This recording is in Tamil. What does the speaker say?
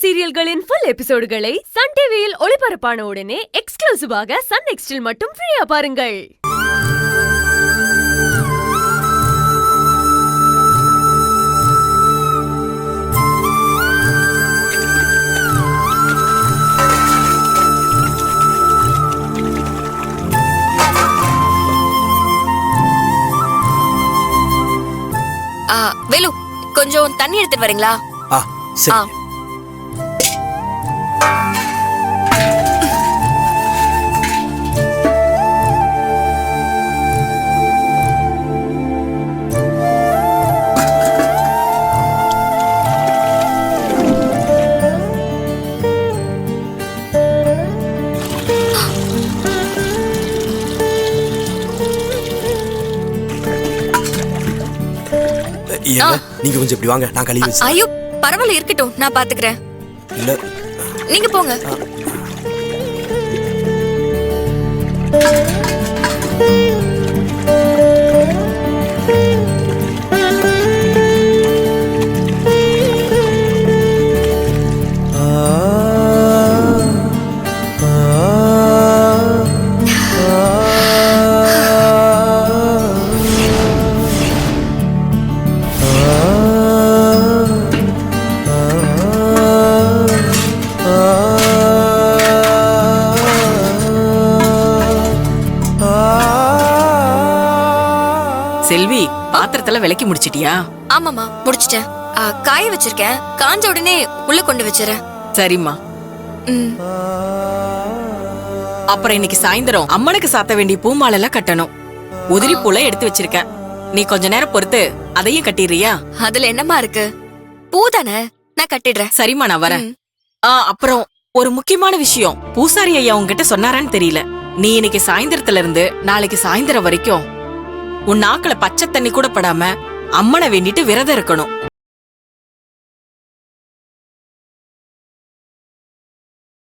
சீரியல்களின் ஃபுல் எபிசோடுகளை சன் டிவியில் ஒளிபரப்பான உடனே எக்ஸ்க்ளூசிவாக சன் நெக்ஸ்டில் மட்டும் ஃப்ரீயா பாருங்கள். வேலு, கொஞ்சம் தண்ணி எடுத்துட்டு வரீங்களா? சரி. நீங்க கொஞ்சம் இப்படி வாங்க, நான் கழுவி வச்சேன். ஐயோ பரவாயில்ல, இருக்கட்டும், நான் பாத்துக்கிறேன். இல்ல நீங்க போங்க. செல்வி, பாத்திரத்துல விளக்கி முடிச்சிட்டியா? ஆமாமா, முடிச்சிட்டேன். காய வச்சிருக்கேன், காஞ்ச உடனே உள்ள கொண்டு வச்சிரேன். சரிம்மா. அப்புறம் இன்னைக்கு சாயந்தரம் அம்மனுக்கு சாத்த வேண்டிய பூமாலை எல்லாம் கட்டணும். உதிரி பூல எடுத்து வச்சிருக்கேன். நீ கொஞ்ச நேரம் பொறுத்து அதையும் கட்டிடுறியா? அதுல என்னமா இருக்கு? பூதானே, நான் கட்டிடுறேன். சரிம்மா, நான் வரேன். அப்புறம் ஒரு முக்கியமான விஷயம், பூசாரி ஐயா உங்ககிட்ட சொன்னாரான்னு தெரியல. நீ இன்னைக்கு சாயந்தரத்துல இருந்து நாளைக்கு சாயந்தரம் வரைக்கும் உன் நாக்குல பச்சை தண்ணி கூட படாம அம்மனை வேண்டிட்டு விரதம் இருக்கணும்.